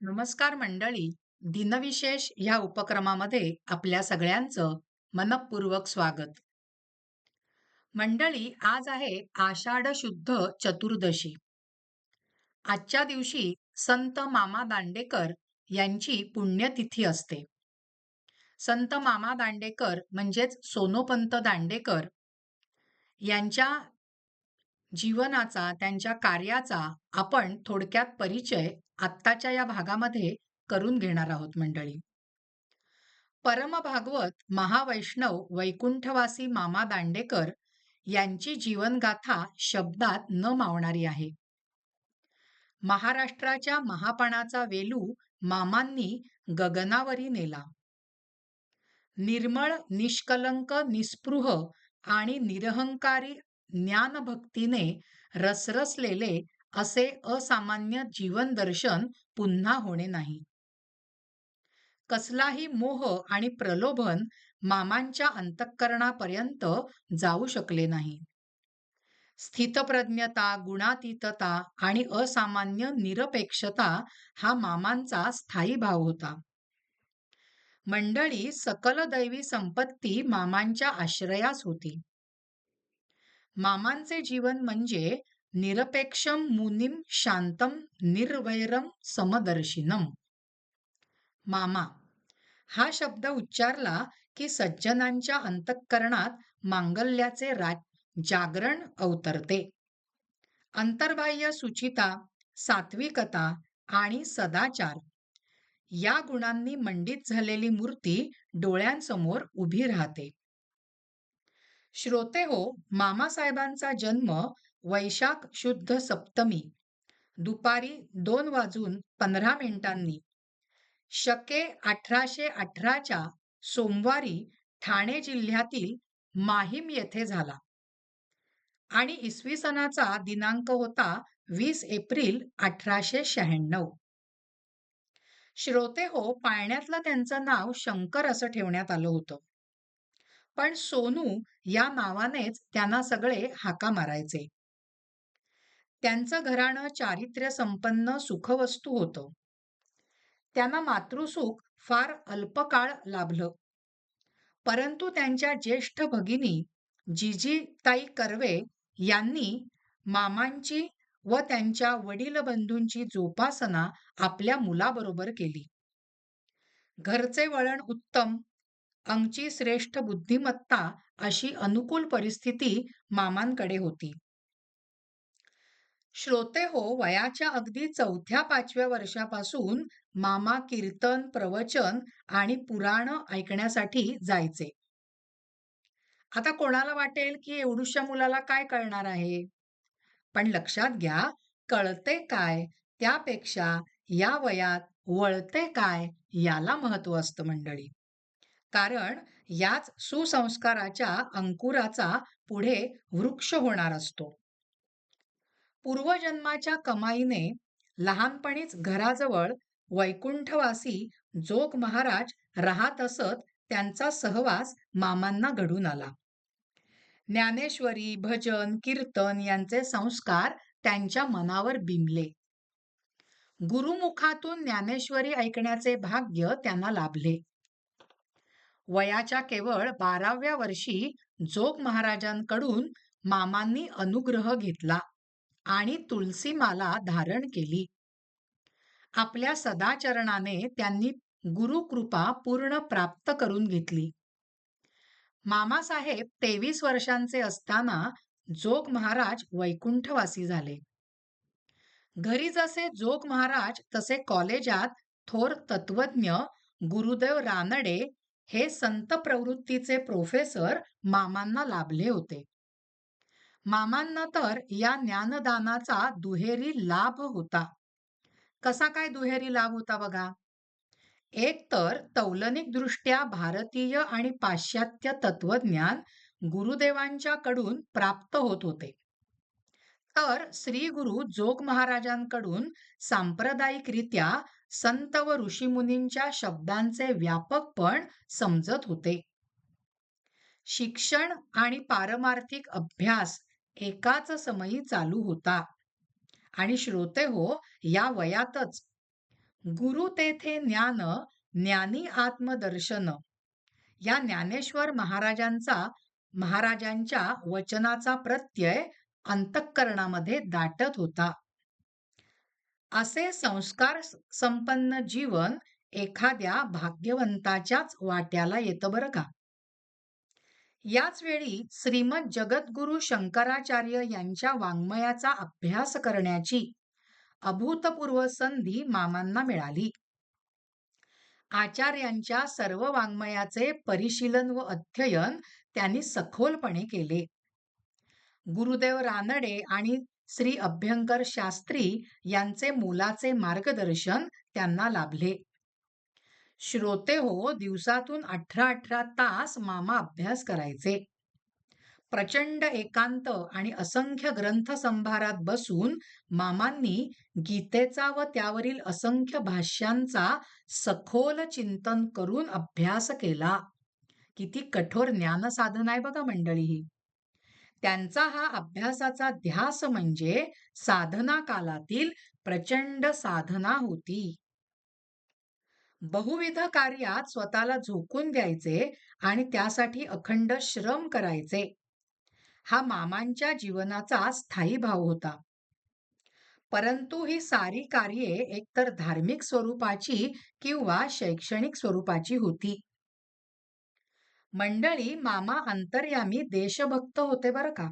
नमस्कार मंडळी. दिनविशेष ह्या उपक्रमामध्ये आपल्या सगळ्यांचं मनःपूर्वक स्वागत. मंडळी, आज आहे आषाढ शुद्ध चतुर्दशी. आजच्या दिवशी संत मामा दांडेकर यांची पुण्यतिथी असते. संत मामा दांडेकर म्हणजेच सोनोपंत दांडेकर यांच्या जीवनाचा, त्यांच्या कार्याचा आपण थोडक्यात परिचय आत्ताच्या या भागामध्ये करून घेणार आहोत मंडळी. परमभागवत महावैष्णव वैकुंठवासी मामा दांडेकर यांची जीवनगाथा शब्दात न मावणारी आहे. महाराष्ट्राच्या महापणाचा वेलू मामांनी गगनावरी नेला. निर्मळ, निष्कलंक, निस्पृह आणि निरहंकारी ज्ञानभक्तीने रसरसलेले असे असामान्य जीवन दर्शन पुन्हा होणे नाही. कसलाही मोह आणि प्रलोभन मामांच्या अंतःकरणापर्यंत जाऊ शकले नाही. स्थितप्रज्ञता, गुणातीतता आणि असामान्य निरपेक्षता हा मामांचा स्थायी भाव होता. मंडळी, सकल दैवी संपत्ती मामांच्या आश्रयास होती. मामांचे जीवन म्हणजे निरपेक्षम मुनीम शांतम निर्वैरम समदर्शिनम. मामा हा शब्द उच्चारला की सज्जनांच्या अंतःकरणात मांगल्याचे जागरण अवतरते. अंतर्बाह्य सुचिता, सात्विकता आणि सदाचार या गुणांनी मंडित झालेली मूर्ती डोळ्यांसमोर उभी राहते. श्रोते हो, मामासाहेबांचा जन्म वैशाख शुद्ध सप्तमी दुपारी 2:15 शके 1818च्या सोमवारी ठाणे जिल्ह्यातील माहीम येथे झाला आणि इसवी सनाचा दिनांक होता 20 एप्रिल 1896. श्रोते हो, पाळण्यातलं त्यांचं नाव शंकर असं ठेवण्यात आलं होतं, पण सोनू या नावानेच त्यांना सगळे हाका मारायचे. त्यांचं घराणं चारित्र्य संपन्न सुखवस्तू होतं. त्यांना मातृसुख फार अल्पकाळ लाभलं, परंतु त्यांच्या ज्येष्ठ भगिनी जिजीताई कर्वे यांनी मामांची व त्यांच्या वडील बंधूंची जोपासना आपल्या मुलाबरोबर केली. घरचे वळण उत्तम, अंगची श्रेष्ठ बुद्धिमत्ता अशी अनुकूल परिस्थिती मामांकडे होती. श्रोते हो, वयाच्या अगदी 4थ्या-5व्या वर्षापासून मामा कीर्तन, प्रवचन आणि पुराण ऐकण्यासाठी जायचे. आता कोणाला वाटेल की एवढूशा मुलाला काय कळणार आहे, पण लक्षात घ्या, कळते काय त्यापेक्षा या वयात वळते काय याला महत्व असतं मंडळी. कारण याच सुसंस्काराच्या अंकुराचा पुढे वृक्ष होणार असतो. पूर्वजन्माच्या कमाईने लहानपणीच घराजवळ वैकुंठवासी जोग महाराज राहत असत. त्यांचा सहवास मामांना घडून आला. ज्ञानेश्वरी, भजन, कीर्तन यांचे संस्कार त्यांच्या मनावर बिंबले. गुरुमुखातून ज्ञानेश्वरी ऐकण्याचे भाग्य त्यांना लाभले. वयाच्या केवळ 12व्या वर्षी जोग महाराजांकडून मामांनी अनुग्रह घेतला आणि तुलसीमाला धारण केली. आपल्या सदाचरणाने त्यांनी गुरुकृपा पूर्ण प्राप्त करून घेतली. मामासाहेब 23 वर्षांचे असताना जोग महाराज वैकुंठवासी झाले. घरी जसे जोग महाराज तसे कॉलेजात थोर तत्वज्ञ गुरुदेव रानडे हे संत प्रवृत्तीचे प्रोफेसर मामांना लाभले होते. मामांना तर या ज्ञानदानाचा दुहेरी लाभ होता. कसा काय दुहेरी लाभ होता बघा. एक तर तौलनिक दृष्ट्या भारतीय आणि पाश्चात्य तत्वज्ञान गुरुदेवांच्या कडून प्राप्त होत होते, तर श्री गुरु जोग महाराजांकडून सांप्रदायिकरित्या संत व ऋषीमुनींच्या शब्दांचे व्यापकपण समजत होते. शिक्षण आणि पारमार्थिक अभ्यास एकाच समयी चालू होता आणि श्रोते हो, या वयातच गुरु तेथे ज्ञान, ज्ञानी आत्मदर्शन. या ज्ञानेश्वर महाराजांच्या वचनाचा प्रत्यय अंतःकरणामध्ये दाटत होता. असे संस्कार संपन्न जीवन एखाद्या भाग्यवंताच्याच वाट्याला येतं बरं का. याच वेळी श्रीमद जगद्गुरु शंकराचार्य यांच्या वाङ्मयाचा अभ्यास करण्याची अभूतपूर्व संधी मामांना मिळाली. आचार्यांच्या सर्व वाङ्मयाचे परिशीलन व अध्ययन त्यांनी सखोलपणे केले. गुरुदेव रानडे आणि श्री अभ्यंकर शास्त्री यांचे मोलाचे मार्गदर्शन त्यांना लाभले. श्रोते हो, दिवसातून 18-18 तास मामा अभ्यास करायचे. प्रचंड एकांत आणि असंख्य ग्रंथ संभारात बसून मामांनी गीतेचा व त्यावरील असंख्य भाष्यांचा सखोल चिंतन करून अभ्यास केला. किती कठोर ज्ञान साधना आहे बघा मंडळी ही. त्यांचा हा अभ्यासाचा ध्यास म्हणजे साधना कालातील प्रचंड साधना होती. बहुविध कार्यात स्वतःला झोकून द्यायचे आणि त्यासाठी अखंड श्रम करायचे, हा मामांच्या जीवनाचा स्थायी भाव होता. परंतु ही सारी कार्ये एकतर धार्मिक स्वरूपाची किंवा शैक्षणिक स्वरूपाची होती. मंडळी, मामा अंतर्यामी देशभक्त होते बरं का.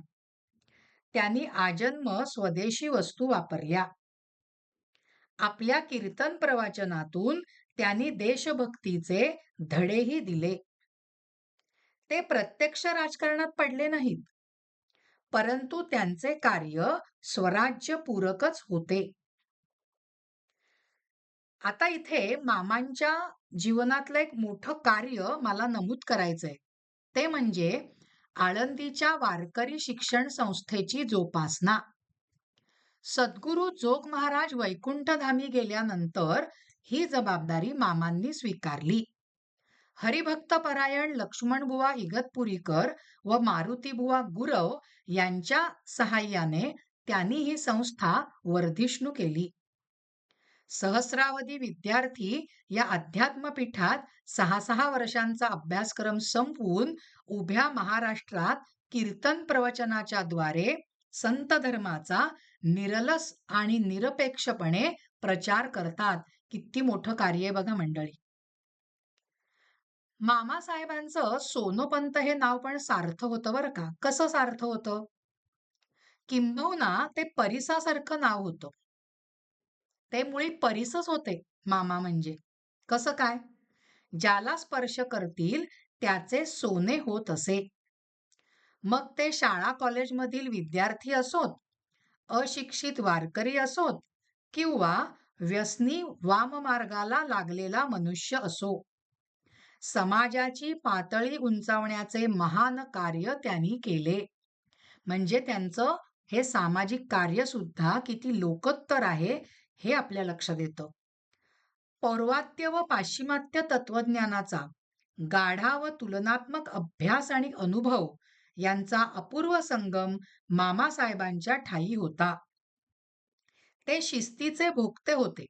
त्यांनी आजन्म स्वदेशी वस्तू वापरल्या. आपल्या कीर्तन प्रवचनातून त्यांनी देशभक्तीचे धडेही दिले. ते प्रत्यक्ष राजकारणात पडले नाहीत, परंतु त्यांचे कार्य स्वराज्य पूरकच होते. आता इथे मामांच्या जीवनातलं एक मोठं कार्य मला नमूद करायचंय. ते म्हणजे आळंदीच्या वारकरी शिक्षण संस्थेची जोपासना. सद्गुरू जोग महाराज वैकुंठधामी गेल्यानंतर ही जबाबदारी मामांनी स्वीकारली. हरिभक्तपरायण लक्ष्मणबुवा इगतपुरीकर व मारुतीबुवा गुरव यांच्या सहाय्याने त्यांनी ही संस्था वर्धिष्णू केली. सहस्रावधी विद्यार्थी या अध्यात्मपीठात 6-6 वर्षांचा अभ्यासक्रम संपवून उभ्या महाराष्ट्रात कीर्तन प्रवचनाच्या द्वारे संत धर्माचा निरलस आणि निरपेक्षपणे प्रचार करतात. किती मोठं कार्य आहे बघा मंडळी. मामासाहेबांचं सोनोपंत हे नाव पण सार्थ होतं बरं का. कसं सार्थ होतं? किंबहुना ते परिसासारखं नाव होतं. ते मुळी परिसच होते मामा म्हणजे. कसं काय? ज्याला स्पर्श करतील त्याचे सोने होत असे. मग ते शाळा कॉलेजमधील विद्यार्थी असोत, अशिक्षित वारकरी असोत किंवा व्यसनी वाममार्गाला लागलेला मनुष्य असो, समाजाची पातळी उंचावण्याचे महान कार्य त्यांनी केले. म्हणजे त्यांचं हे सामाजिक कार्य सुद्धा किती लोकोत्तर आहे हे आपल्या लक्षात येतं. पौर्वात्य व पाश्चिमात्य तत्वज्ञानाचा गाढा व तुलनात्मक अभ्यास आणि अनुभव यांचा अपूर्व संगम मामासाहेबांच्या ठायी होता. ते शिस्तीचे भोक्ते होते,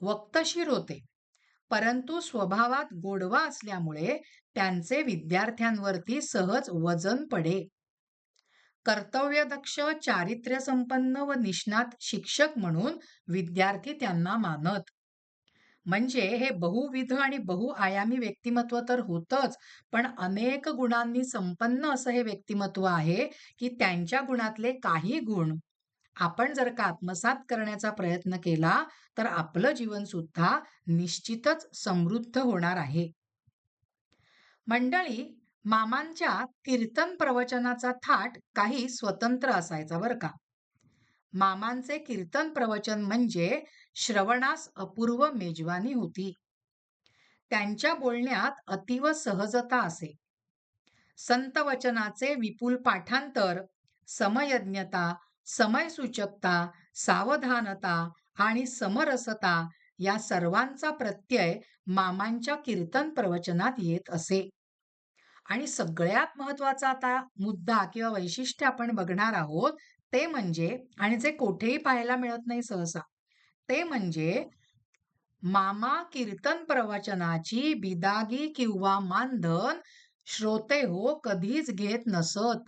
वक्तशीर होते, परंतु स्वभावात गोडवा असल्यामुळे त्यांचे विद्यार्थ्यांवरती सहज वजन पडे. कर्तव्यदक्ष, चारित्र्यसंपन्न व निष्णात शिक्षक म्हणून विद्यार्थी त्यांना मानत. म्हणजे हे बहुविध आणि बहुआयामी व्यक्तिमत्व तर होतच, पण अनेक गुणांनी संपन्न असं हे व्यक्तिमत्व आहे की त्यांच्या गुणातले काही गुण आपण जर का आत्मसात करण्याचा प्रयत्न केला तर आपलं जीवन सुद्धा निश्चितच समृद्ध होणार आहे. मंडळी, मामांच्या कीर्तन प्रवचनाचा थाट काही स्वतंत्र असायचा बरं का. मामांचे कीर्तन प्रवचन म्हणजे श्रवणास अपूर्व मेजवानी होती. त्यांच्या बोलण्यात अतिव सहजता असे. संत वचनाचे विपुल पाठांतर, समयज्ञता, समयसूचकता, सावधानता आणि समरसता या सर्वांचा प्रत्यय मामांच्या कीर्तन प्रवचनात येत असे. आणि सगळ्यात महत्वाचा आता मुद्दा किंवा वैशिष्ट्य आपण बघणार आहोत ते म्हणजे, आणि जे कोठेही पाहायला मिळत नाही सहसा, ते म्हणजे मामा कीर्तन प्रवचनाची बिदागी किंवा मानधन श्रोते हो कधीच घेत नसत.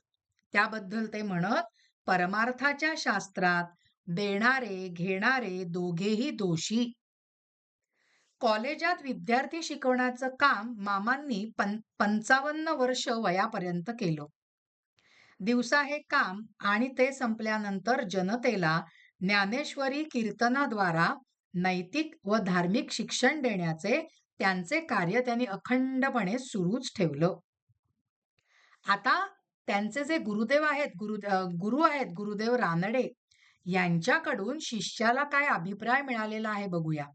त्याबद्दल ते म्हणत, परमार्थाच्या शास्त्रात देणारे घेणारे दोघेही दोषी. कॉलेजात विद्यार्थी शिकवण्याचं काम मामांनी 55 वर्ष वयापर्यंत केलं. दिवसा हे काम आणि ते संपल्यानंतर जनतेला ज्ञानेश्वरी कीर्तनाद्वारा नैतिक व धार्मिक शिक्षण देण्याचे त्यांचे कार्य त्यांनी अखंडपणे सुरूच ठेवलं. आता त्यांचे जे गुरुदेव आहेत, गुरु आहेत गुरुदेव रानडे, यांच्याकडून शिष्याला काय अभिप्राय मिळालेला आहे बघूया.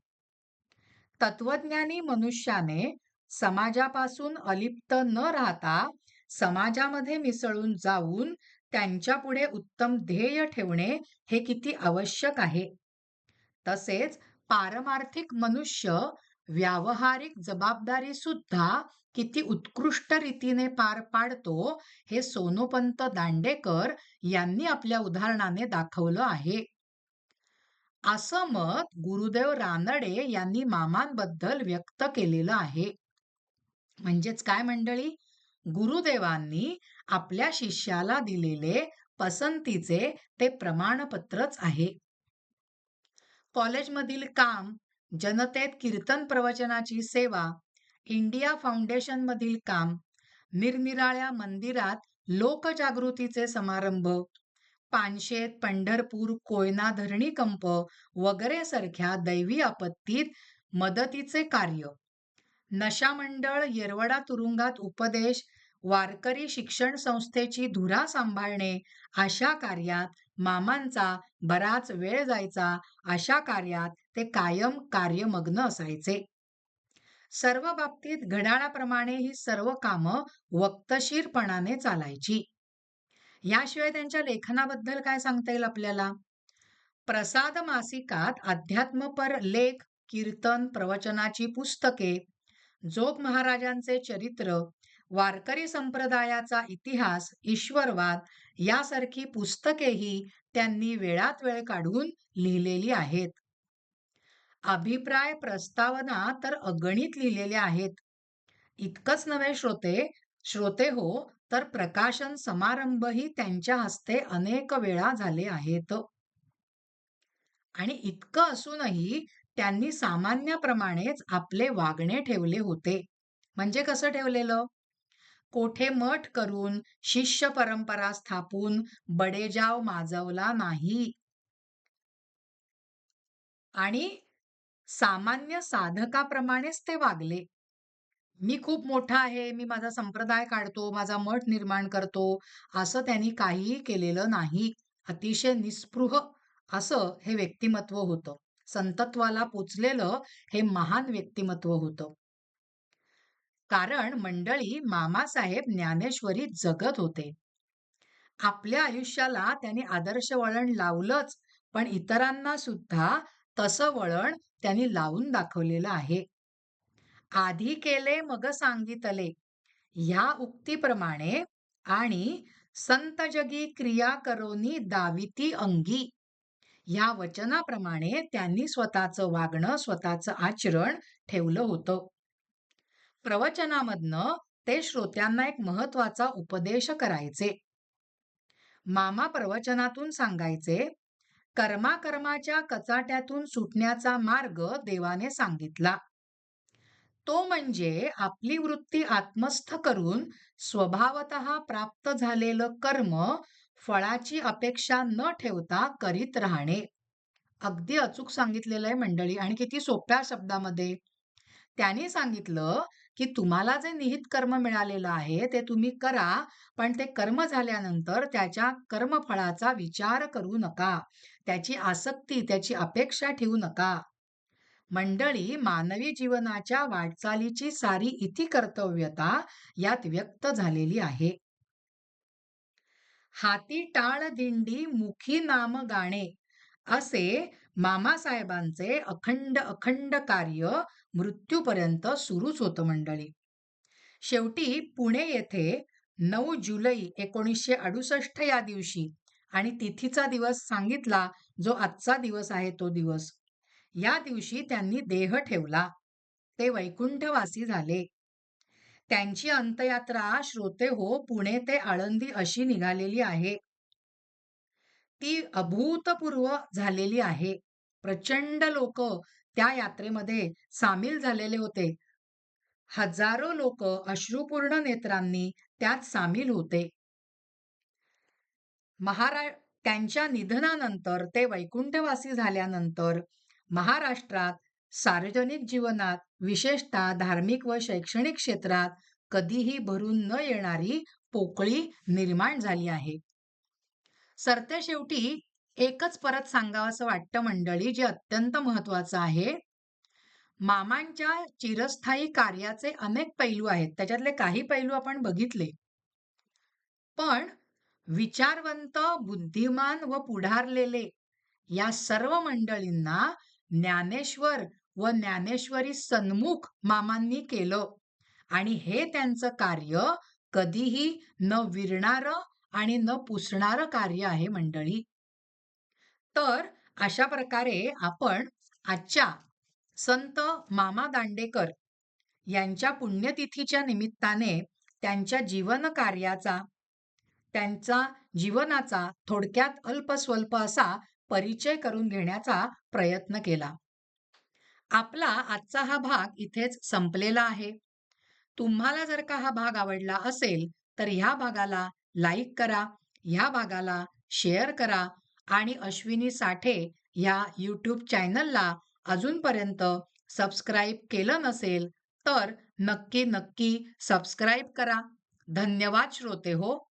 तत्वज्ञानी मनुष्याने समाजापासून अलिप्त न राहता समाजामध्ये मिसळून जाऊन त्यांच्यापुढे उत्तम ध्येय ठेवणे हे किती आवश्यक आहे. तसेच पारमार्थिक मनुष्य व्यावहारिक जबाबदारी सुद्धा किती उत्कृष्ट रीतीने पार पाडतो हे सोनोपंत दांडेकर यांनी आपल्या उदाहरणाने दाखवलं आहे. असं मत गुरुदेव रानडे यांनी मामांबद्दल व्यक्त केलेलं आहे. म्हणजेच काय मंडळी, गुरुदेवांनी आपल्या शिष्याला दिलेले पसंतीचे ते प्रमाणपत्रच आहे. कॉलेजमधील काम, जनतेत कीर्तन प्रवचनाची सेवा, इंडिया फाउंडेशन मधील काम, निरनिराळ्या मंदिरात लोकजागृतीचे समारंभ, पानशेत, पंढरपूर, कोयना धरणी कंप वगैरे सारख्या दैवी आपत्तीत मदतीचे कार्य, नशा मंडळ, येरवडा तुरुंगात उपदेश, वारकरी शिक्षण संस्थेची धुरा सांभाळणे, अशा कार्यात मामांचा बराच वेळ जायचा. अशा कार्यात ते कायम कार्यमग्न असायचे. सर्व बाबतीत घड्याळाप्रमाणे ही सर्व कामं वक्तशीरपणाने चालायची. याशिवाय त्यांच्या लेखनाबद्दल काय सांगता येईल आपल्याला? प्रसाद मासिकात अध्यात्मपर लेख, कीर्तन प्रवचनाची पुस्तके, जोग महाराजांचे चरित्र, वारकरी संप्रदायाचा इतिहास, ईश्वरवाद यासारखी पुस्तकेही त्यांनी वेळात वेळ काढून लिहिलेली आहेत. अभिप्राय प्रस्तावना तर अगणित लिहिलेल्या आहेत. इतकंच नव्हे श्रोते हो, तर प्रकाशन समारंभही त्यांच्या हस्ते अनेक वेळा झाले आहेत. आणि इतकं असूनही त्यांनी सामान्याप्रमाणेच आपले वागणे ठेवले होते. म्हणजे कसं ठेवलेलं? कोठे मठ करून शिष्य परंपरा स्थापून बडेजाव माजवला नाही आणि सामान्य साधकाप्रमाणेच ते वागले. मी खूप मोठा आहे, मी माझा संप्रदाय काढतो, माझा मठ निर्माण करतो, असं त्यांनी काहीही केलेलं नाही. अतिशय निस्पृह असं हे व्यक्तिमत्व होतं. संतत्वाला पोचलेलं हे महान व्यक्तिमत्व होतं. कारण मंडळी, मामासाहेब ज्ञानेश्वरी जगत होते. आपल्या आयुष्याला त्यांनी आदर्श वळण लावलंच, पण इतरांना सुद्धा तसं वळण त्यांनी लावून दाखवलेलं आहे. आधी केले मग सांगितले ह्या उक्तीप्रमाणे आणि संत जगी क्रिया करोनी दाविती अंगी ह्या वचनाप्रमाणे त्यांनी स्वतःचं वागणं, स्वतःचं आचरण ठेवलं होतं. प्रवचनामधनं ते श्रोत्यांना एक महत्वाचा उपदेश करायचे. मामा प्रवचनातून सांगायचे, कर्माच्या कचाट्यातून सुटण्याचा मार्ग देवाने सांगितला. तो म्हणजे आपली वृत्ती आत्मस्थ करून स्वभावतः प्राप्त झालेलं कर्म फळाची अपेक्षा न ठेवता करीत राहणे. अगदी अचूक सांगितलेलं आहे मंडळी, आणि किती सोप्या शब्दामध्ये. त्यांनी सांगितलं की तुम्हाला जे निहित कर्म मिळालेलं आहे ते तुम्ही करा, पण ते कर्म झाल्यानंतर त्याच्या कर्मफळाचा विचार करू नका, त्याची आसक्ती, त्याची अपेक्षा ठेवू नका. मंडळी, मानवी जीवनाच्या वाटचालीची सारी इति कर्तव्यता यात व्यक्त झालेली आहे. हाती टाळ दिंडी मुखी नाम गाणे असे मामासाहेबांचे अखंड कार्य मृत्यूपर्यंत सुरूच होतं मंडळी. शेवटी पुणे येथे 9 जुलै 1968 या दिवशी, आणि तिथीचा दिवस सांगितला जो आजचा दिवस आहे तो दिवस, या दिवशी त्यांनी देह ठेवला. ते वैकुंठवासी झाले. त्यांची अंत्ययात्रा श्रोते हो पुणे ते आळंदी अशी निघालेली आहे. ती अभूतपूर्व झालेली आहे. प्रचंड लोक त्या यात्रेमध्ये सामील झालेले होते. हजारो लोक अश्रुपूर्ण नेत्रांनी त्यात सामील होते. त्यांच्या निधनानंतर ते वैकुंठवासी झाल्यानंतर महाराष्ट्रात सार्वजनिक जीवनात विशेषतः धार्मिक व शैक्षणिक क्षेत्रात कधीही भरून न येणारी पोकळी निर्माण झाली आहे. सरतेशेवटी एकच परत सांगावंसं वाटतं मंडळी, जे अत्यंत महत्वाचं आहे. मामांच्या चिरस्थायी कार्याचे अनेक पैलू आहेत. त्याच्यातले काही पैलू आपण बघितले. पण विचारवंत, बुद्धिमान व पुढारलेले या सर्व मंडळींना ज्ञानेश्वर व ज्ञानेश्वरी सन्मुख मामांनी केलं आणि हे त्यांचं कार्य कधीही न विरणारं आणि न पुसणारं कार्य आहे मंडळी. तर अशा प्रकारे आपण आजच्या संत मामा दांडेकर यांच्या पुण्यतिथीच्या निमित्ताने त्यांच्या जीवन कार्याचा, त्यांचा जीवनाचा थोडक्यात अल्पस्वल्प असा परिचय करून घेण्याचा प्रयत्न केला. आपला आजचा हा भाग इथेच संपलेला आहे. तुम्हाला जर का हा भाग आवडला असेल तर ह्या भागाला लाईक करा, ह्या भागाला शेअर करा आणि अश्विनी साठे ह्या YouTube चॅनलला अजूनपर्यंत सबस्क्राईब केलं नसेल तर नक्की सबस्क्राईब करा. धन्यवाद श्रोते हो.